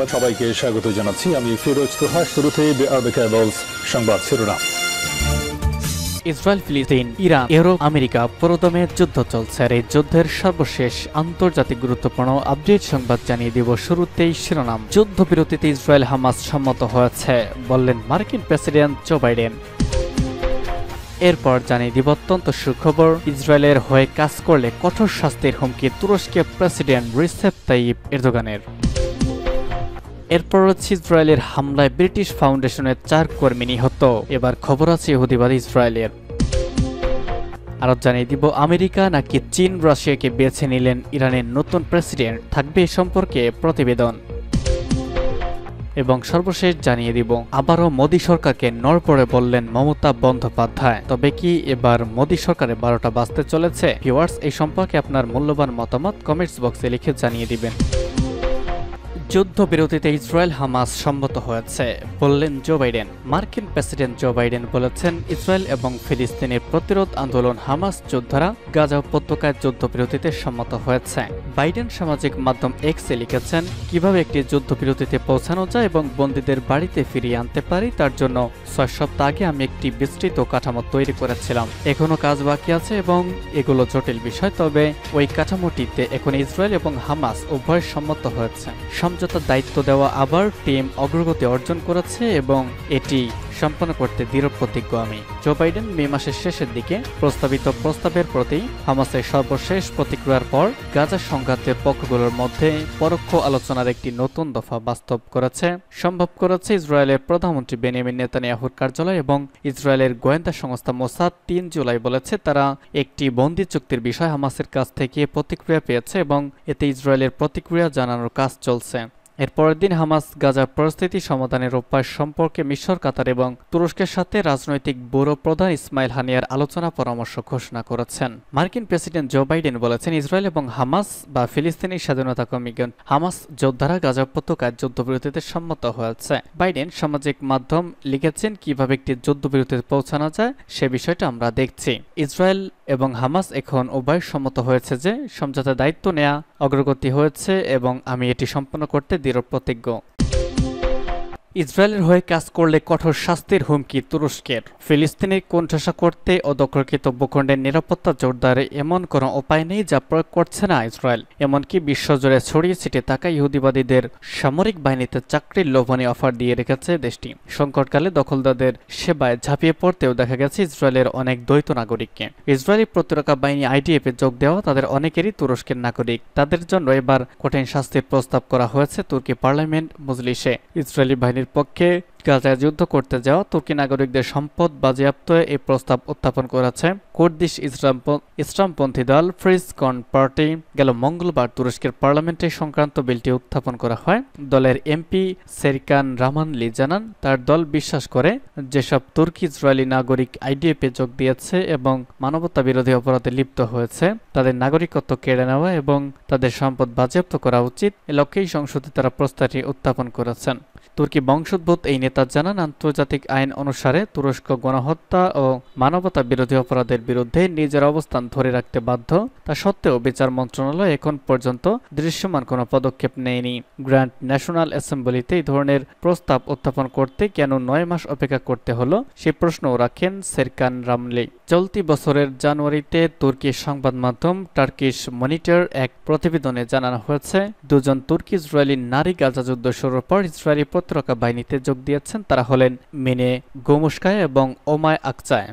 সংবাদ সবাইকে স্বাগত জানাচ্ছি। আমি ফিরোজ তোহা। শুরুতেই সংবাদ শিরোনাম। ইসরায়েল, ফিলিস্তিন, ইরান, ইউরোপ, আমেরিকা পুরোদমে যুদ্ধ চলছে। আর এই যুদ্ধের সর্বশেষ আন্তর্জাতিক গুরুত্বপূর্ণ আপডেট সংবাদ জানিয়ে দিব। শুরুতেই শিরোনাম। যুদ্ধবিরতিতে ইসরায়েল হামাস সম্মত হয়েছে বললেন মার্কিন প্রেসিডেন্ট জো বাইডেন। এরপর জানিয়ে দিব অত্যন্ত সুখবর, ইসরায়েলের হয়ে কাজ করলে কঠোর শাস্তির হুমকি তুরস্কের প্রেসিডেন্ট রিসেপ তাইয়িপ এরদোগানের। এরপর হচ্ছে ইসরায়েলের হামলায় ব্রিটিশ ফাউন্ডেশনের 4 কর্মী নিহত। এবার খবর আছে ইহুদিবাদী ইসরায়েলের। আরো জানিয়ে দিব আমেরিকা নাকি চীন রাশিয়াকে বেছে নিলেন ইরানের নতুন প্রেসিডেন্ট, থাকবে এ সম্পর্কে প্রতিবেদন। এবং সর্বশেষ জানিয়ে দিব আবারও মোদী সরকারকে নড়বড়ে বললেন মমতা বন্দ্যোপাধ্যায়। তবে কি এবার মোদী সরকারের 12টা বাজতে চলেছে? ভিউয়ার্স, এই সম্পর্কে আপনার মূল্যবান মতামত কমেন্টস বক্সে লিখে জানিয়ে দিবেন। যুদ্ধবিরতিতে ইসরায়েল হামাস সম্মত হয়েছে বললেন জো বাইডেন। মার্কিন প্রেসিডেন্ট জো বাইডেন বলেছেন ইসরায়েল এবং ফিলিস্তিনের প্রতিরোধ আন্দোলন হামাস যোদ্ধারা গাজা উপত্যকায় যুদ্ধবিরতিতে সম্মত হয়েছে। বাইডেন সামাজিক মাধ্যম এক্সে লিখেছেন, কিভাবে একটি যুদ্ধবিরতিতে পৌঁছানো যায় এবং বন্দীদের বাড়িতে ফিরিয়ে আনতে পারি তার জন্য 6 সপ্তাহ আগে আমি একটি বিস্তৃত কাঠামো তৈরি করেছিলাম। এখনো কাজ বাকি আছে এবং এগুলো জটিল বিষয়, তবে ওই কাঠামোটিতে এখন ইসরায়েল এবং হামাস উভয় সম্মত হয়েছে। সমঝোতার দায়িত্ব দেওয়া আবার টিম অগ্রগতি অর্জন করেছে এবং এটি সম্পন্ন করতে দৃঢ় প্রতিজ্ঞ আমি। জো বাইডেন মে মাসের শেষের দিকে প্রস্তাবিত প্রস্তাবের প্রতি হামাসের সর্বশেষ প্রতিক্রিয়ার পর গাজা সংঘাতের পক্ষগুলোর মধ্যে পরোক্ষ আলোচনার একটি নতুন দফা বাস্তব করেছে, সম্ভব করেছে ইসরায়েলের প্রধানমন্ত্রী বেনিয়ামিন নেতানিয়াহুর কার্যালয় এবং ইসরায়েলের গোয়েন্দা সংস্থা মোসাদ 3 জুলাই বলেছে তারা একটি বন্দি চুক্তির বিষয় হামাসের কাছ থেকে প্রতিক্রিয়া পেয়েছে এবং এতে ইসরায়েলের প্রতিক্রিয়া জানানোর কাজ চলছে। এর পরের দিন হামাস গাজার পরিস্থিতি সমাধানের উপায় সম্পর্কে মিশর, কাতার এবং তুরস্কের সাথে রাজনৈতিক ব্যুরো প্রধান ইসমাইল হানিয়ার আলোচনা পরামর্শ ঘোষণা করেছেন। মার্কিন প্রেসিডেন্ট জো বাইডেন বলেছেন ইসরায়েল এবং হামাস বা ফিলিস্তিনি স্বাধীনতা কর্মীগণ হামাস যোদ্ধারা গাজা উপত্যকায় যুদ্ধবিরতিতে সম্মত হয়েছে। বাইডেন সামাজিক মাধ্যম লিখেছেন, কিভাবে একটি যুদ্ধবিরতিতে পৌঁছানো যায় সে বিষয়টা আমরা দেখছি। ইসরায়েল এবং হামাস এখন উভয় সম্মত হয়েছে যে সমঝোতার দায়িত্ব নেওয়া অগ্রগতি হয়েছে এবং আমি এটি সম্পন্ন করতে দৃঢ় প্রতিজ্ঞ। ইসরায়েলের হয়ে কাজ করলে কঠোর শাস্তির হুমকি তুরস্কের। ফিলিস্তিনের কোণঠাসা করতে ও দখলকৃত ভূখণ্ডের নিরাপত্তা জোরদারে এমন কোনো উপায় নেই যা প্রয়োগ করছে না ইসরায়েল। এমনকি বিশ্বজুড়ে ছড়িয়ে ছিটিয়ে থাকা ইহুদিবাদীদের সামরিক বাহিনীতে চাকরির লোভনীয় অফার দিয়ে রেখেছে দেশটি। সংকটকালে দখলদারদের সেবায় ঝাঁপিয়ে পড়তেও দেখা গেছে ইসরায়েলের অনেক দ্বৈত নাগরিককে। ইসরায়েলি প্রতিরক্ষা বাহিনী আইডিএফে যোগ দেওয়া তাদের অনেকেরই তুরস্কের নাগরিক। তাদের জন্য এবার কঠিন শাস্তির প্রস্তাব করা হয়েছে তুর্কি পার্লামেন্ট মজলিসে। ইসরায়েলি বাহিনীর পক্ষে গাজায় যুদ্ধ করতে যাওয়া তুর্কি নাগরিকদের সম্পদ বাজেয়াপ্ত এই প্রস্তাব উত্থাপন করেছে কুর্দিশ ইসলামপন্থী দল ফ্রিজ কন পার্টি। গেল মঙ্গলবার তুরস্কের পার্লামেন্টে সংক্রান্ত বিলটি উত্থাপন করা হয়। দলের এমপি সেরিকান রামানলি জানান, তার দল বিশ্বাস করে যেসব তুর্কি ইসরায়েলি নাগরিক আইডিএফে যোগ দিয়েছে এবং মানবতা বিরোধী অপরাধে লিপ্ত হয়েছে তাদের নাগরিকত্ব কেড়ে নেওয়া এবং তাদের সম্পদ বাজেয়াপ্ত করা উচিত। এ লক্ষ্যেই সংসদে তারা প্রস্তাবটি উত্থাপন করেছেন। তুর্কি বংশোদ্ভূত এই নেতা জানান, আন্তর্জাতিক আইন অনুসারে তুরস্ক গণহত্যা ও মানবতা বিরোধী অপরাধের বিরুদ্ধে নিজের অবস্থান ধরে রাখতে বাধ্য। তা সত্ত্বেও বিচার মন্ত্রণালয় এখন পর্যন্ত দৃশ্যমান কোনো পদক্ষেপ নেয়নি। গ্র্যান্ড ন্যাশনাল অ্যাসেম্বলিতে এই ধরনের প্রস্তাব উত্থাপন করতে কেন 9 মাস অপেক্ষা করতে হলো সে প্রশ্নও রাখেন সেরকান রামলি। চলতি বছরের জানুয়ারিতে তুর্কির সংবাদ মাধ্যম টার্কিশ মনিটর এক প্রতিবেদনে জানানো হয়েছে 2 জন তুর্কি ইসরায়েলি নারী গাজা যুদ্ধ শুরুর পর ইসরায়েলি প্রতিরক্ষা বাহিনীতে যোগ দিয়েছেন। তারা হলেন মিনে গোমুশকায় এবং ওমায় আকচায়।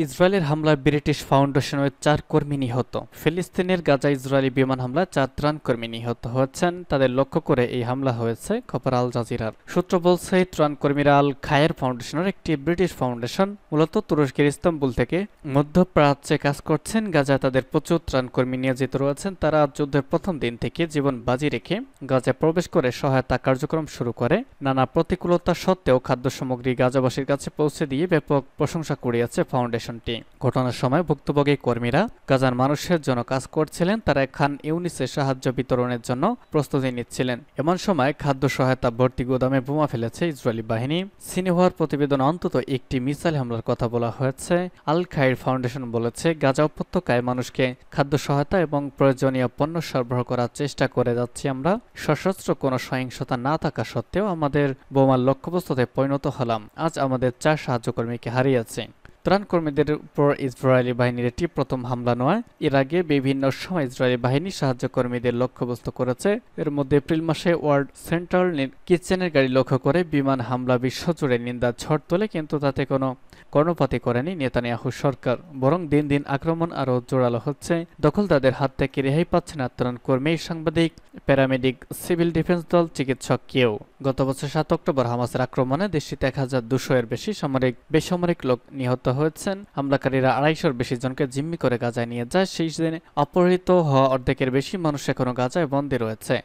ইসরায়েলের হামলায় ব্রিটিশ ফাউন্ডেশনের 4 কর্মী নিহত। ফিলিস্তিনের গাজা ইসরায়েলি বিমান হামলায় 4 ত্রাণকর্মী নিহত হয়েছেন। তাদের লক্ষ্য করে এই হামলা হয়েছে, খবর আল জাজিরার। সূত্র বলছে ত্রাণকর্মীরা আল খায়ের ফাউন্ডেশনের একটি ব্রিটিশ ফাউন্ডেশন, মূলত তুরস্কের ইস্তাম্বুল থেকে মধ্যপ্রাচ্যে কাজ করছেন। গাজায় তাদের প্রচুর ত্রাণকর্মী নিয়োজিত রয়েছেন। তারা যুদ্ধের প্রথম দিন থেকে জীবন বাজি রেখে গাজায় প্রবেশ করে সহায়তা কার্যক্রম শুরু করে। নানা প্রতিকূলতা সত্ত্বেও খাদ্য সামগ্রী গাজাবাসীর কাছে পৌঁছে দিয়ে ব্যাপক প্রশংসা কুড়িয়েছে ফাউন্ডেশন। ফাউন্ডেশনটি। ঘটনার সময় ভুক্তভোগী কর্মীরা গাজার মানুষের জন্য কাজ করছিলেন, তারা খান ইউনিসে সাহায্য বিতরণের জন্য প্রস্তুতি নিচ্ছিলেন। এমন সময় খাদ্য সহায়তা ভর্তি গুদামে বোমা ফেলেছে ইসরায়েলি বাহিনী। সিনহুয়ার প্রতিবেদনে অন্তত একটি মিসাইল হামলার কথা বলা হয়েছে। আল খাইর ফাউন্ডেশন বলেছে, গাজা উপত্যকায় মানুষকে খাদ্য সহায়তা এবং প্রয়োজনীয় পণ্য সরবরাহ করার চেষ্টা করে যাচ্ছি আমরা। সশস্ত্র কোনো সহিংসতা না থাকা সত্ত্বেও আমাদের বোমার লক্ষ্যবস্তুতে পরিণত হলাম। আজ আমাদের 4 সাহায্যকর্মীকে হারিয়েছে। ত্রাণকর্মীদের উপর ইসরায়েলি বাহিনীর এটি প্রথম হামলা নয়। এর আগে বিভিন্ন সময় ইসরায়েলি বাহিনী সাহায্যকর্মীদের লক্ষ্যবস্তু করেছে। এর মধ্যে এপ্রিল মাসে ওয়ার্ল্ড সেন্ট্রাল কিচেনের গাড়ি লক্ষ্য করে বিমান হামলা বিশ্বজুড়ে নিন্দার ঝড় তোলে, কিন্তু তাতে কোনো কর্ণপাতই করেনি নেতানিয়াহু সরকার। বরং দিন দিন আক্রমণ আরও জোরালো হচ্ছে। দখলদারদের হাত থেকে রেহাই পাচ্ছে না ত্রাণকর্মী, সাংবাদিক, প্যারামেডিক, সিভিল ডিফেন্স দল, চিকিৎসক কেউ। গত বছর 7 অক্টোবর হামাসের আক্রমণে দেশটিতে 1200 এর বেশি বেসামরিক লোক নিহত হয়েছেন। হামলাকারীরা 250-এর বেশি জনকে জিম্মি করে গাজায় নিয়ে যায়। সেই দিনে অপহৃত হওয়া অর্ধেকের বেশি মানুষ এখনো গাজায় বন্দী রয়েছে।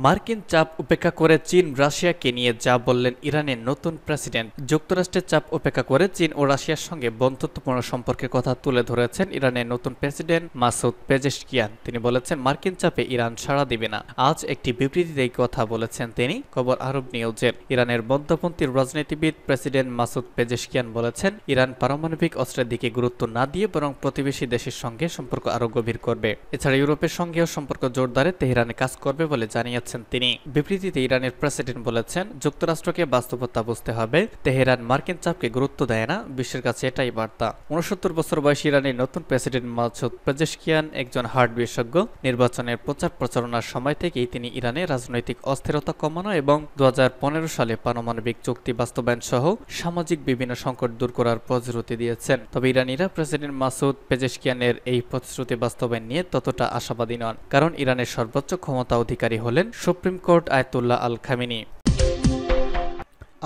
মার্কিন চাপ উপেক্ষা করে চীন রাশিয়াকে নিয়ে যা বললেন ইরানের নতুন প্রেসিডেন্ট। যুক্তরাষ্ট্রের চাপ উপেক্ষা করে চীন ও রাশিয়ার সঙ্গে বন্ধুত্বপূর্ণ সম্পর্কের কথা তুলে ধরেছেন ইরানের নতুন প্রেসিডেন্ট মাসুদ পেজেশকিয়ান। তিনি বলেছেন, মার্কিন চাপে ইরান সাড়া দিবে না। আজ একটি বিবৃতিতে এই কথা বলেছেন তিনি। খবর আরব নিউজের। ইরানের মধ্যপন্থী রাজনীতিবিদ প্রেসিডেন্ট মাসুদ পেজেশকিয়ান বলেছেন, ইরান পারমাণবিক অস্ত্রের দিকে গুরুত্ব না দিয়ে বরং প্রতিবেশী দেশের সঙ্গে সম্পর্ক আরও গভীর করবে। এছাড়া ইউরোপের সঙ্গেও সম্পর্ক জোরদারে তেহরানে কাজ করবে বলে জানিয়েছেন তিনি। বিবৃতিতে ইরানের প্রেসিডেন্ট বলেছেন, যুক্তরাষ্ট্রকে বাস্তবতা বুঝতে হবে। তেহরান মার্কিন চাপকে গুরুত্ব দেয় না, বিশ্বের কাছে এটাই বার্তা। 69 বছর বয়সী ইরানের নতুন প্রেসিডেন্ট মাসুদ পেজেশকিয়ান একজন হার্ট বিশেষজ্ঞ। নির্বাচনের প্রচার প্রচারণার সময় থেকেই তিনি ইরানে রাজনৈতিক অস্থিরতা কমানো এবং 2015 সালে পারমাণবিক চুক্তি বাস্তবায়ন সহ সামাজিক বিভিন্ন সংকট দূর করার প্রতিশ্রুতি দিয়েছেন। তবে ইরানিরা প্রেসিডেন্ট মাসুদ পেজেশকিয়ানের এই প্রতিশ্রুতি বাস্তবায়ন নিয়ে ততটা আশাবাদী নন, কারণ ইরানের সর্বোচ্চ ক্ষমতা অধিকারী হলেন সুপ্রিম কোর্ট আয়াতুল্লাহ আল খামেনি।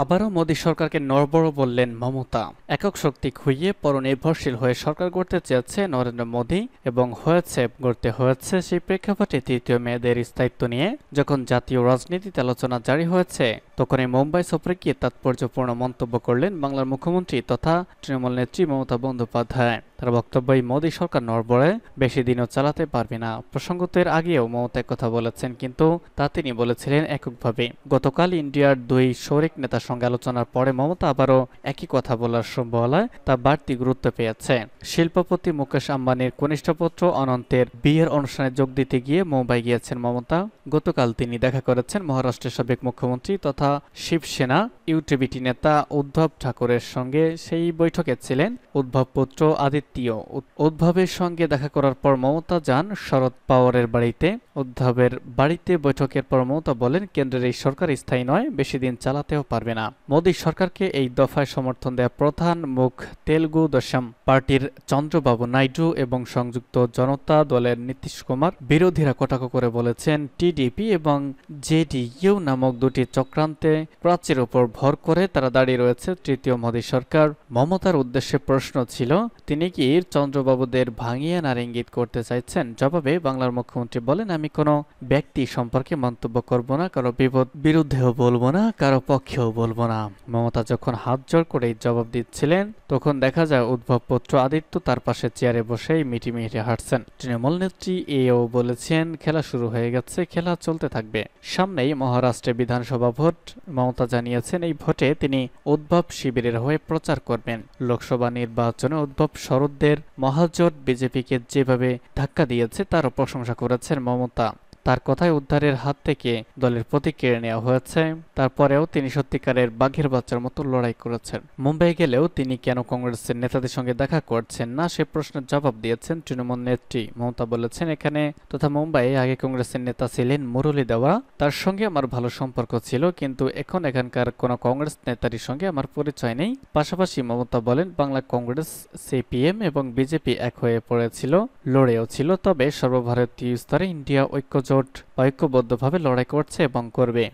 আবারও মোদী সরকারকে নড়বড় বললেন মমতা। একক শক্তি খুইয়ে পরনির্ভরশীল হয়ে সরকার গড়তে চেয়েছে নরেন্দ্র মোদী এবং গড়তে হয়েছে। সেই প্রেক্ষাপটে তৃতীয় মেয়াদের স্থায়িত্ব নিয়ে যখন জাতীয় রাজনীতিতে আলোচনা জারি হয়েছে, তখনই মুম্বাই সফরে গিয়ে তাৎপর্যপূর্ণ মন্তব্য করলেন বাংলার মুখ্যমন্ত্রী তথা তৃণমূল নেত্রী মমতা বন্দ্যোপাধ্যায়। তার বক্তব্যই মোদী সরকার নড়বড়ে বেশি দিনও চালাতে পারবে না। প্রসঙ্গত এর আগেও মমতা কথা বলেছেন, কিন্তু তা তিনি বলেছিলেন এককভাবে। গতকাল ইন্ডিয়ার 2 শরিক নেতার সঙ্গে আলোচনার পরে মমতা আবারও একই কথা বলার সম্ভাবনায় তা বাড়তি গুরুত্ব পেয়েছে। শিল্পপতি মুকেশ আম্বানির কনিষ্ঠ পুত্র অনন্তের বিয়ের অনুষ্ঠানে যোগ দিতে গিয়ে মুম্বাই গিয়েছেন মমতা। গতকাল তিনি দেখা করেছেন মহারাষ্ট্রের সাবেক মুখ্যমন্ত্রী তথা শিবসেনা ইউটিবিটি নেতা উদ্ধব ঠাকরের সঙ্গে। সেই বৈঠকে ছিলেন উদ্ধব পুত্র আদিত্য। উদ্ধবের সঙ্গে দেখা করার পর মমতা যান শরদ পাওয়ারের বাড়িতে। উদ্ধবের বাড়িতে বৈঠকের পর মমতা বলেন, কেন্দ্রের এই সরকার স্থায়ী নয়, বেশি দিন চালাতেও পারবে না। মোদী সরকারকে এই দফায় সমর্থন দেয়া প্রধান মুখ তেলুগু দেশম পার্টির চন্দ্রবাবু নাইডু এবং সংযুক্ত জনতা দলের নীতিশ কুমার। বিরোধীরা কটাক্ষ করে বলেছেন, টিডিপি এবং জেডিইউ নামক দুটি চক্রান্তে প্রাচীর উপর ভর করে তারা দাঁড়িয়ে রয়েছে তৃতীয় মোদী সরকার। মমতার উদ্দেশ্যে প্রশ্ন ছিল, তিনি কি চন্দ্রবাবুদের ভাঙিয়ে নার ইঙ্গিত করতে চাইছেন? জবাবে বাংলার মুখ্যমন্ত্রী বলেন, আমি কোনো ব্যক্তি সম্পর্কে মন্তব্য করব না, কারো বিরুদ্ধেও বলবো না, কারো পক্ষেও বলবো না। মমতা যখন হাত জোড় করে জবাব দিচ্ছিলেন, তখন দেখা যায় উদ্ধব পুত্র আদিত্য তার পাশে চেয়ারে বসেই মিটিমিটি হাঁটছেন। তৃণমূল নেত্রী এও বলেছেন, খেলা শুরু হয়ে গেছে, খেলা চলতে থাকবে। সামনেই মহারাষ্ট্রে বিধানসভা ভোট। মমতা জানিয়েছেন, এই ভোটে তিনি উদ্ধব শিবিরের হয়ে প্রচার করবেন। লোকসভা নির্বাচনে উদ্ধব শরদদের মহাজোট বিজেপিকে যেভাবে ধাক্কা দিয়েছে তারও প্রশংসা করেছেন মমতা। তার কথায় উদ্ধারের হাত থেকে দলের প্রতীক কেড়ে নেওয়া হয়েছে। তারপরেও তিনি সত্যিকারের বাঘের বাচ্চার মতো লড়াই করেছেন। মুম্বাই গেলেও তিনি কেন কংগ্রেসের নেতাদের সঙ্গে দেখা করছেন না সে প্রশ্নের জবাব দিয়েছেন তৃণমূল নেত্রী। মমতা বলেছেন, এখানে তথা মুম্বাইয়ে আগে কংগ্রেসের নেতা ছিলেন মুরলী দেওয়া, তার সঙ্গে আমার ভালো সম্পর্ক ছিল, কিন্তু এখন এখানকার কোনো কংগ্রেস নেতারই সঙ্গে আমার পরিচয় নেই। পাশাপাশি মমতা বলেন, বাংলা কংগ্রেস, সিপিএম এবং বিজেপি এক হয়ে পড়েছিল, লড়েও ছিল, তবে সর্বভারতীয় স্তরে ইন্ডিয়া ঐক্যজোট ঐক্যবদ্ধভাবে লড়াই করছে এবং করবে।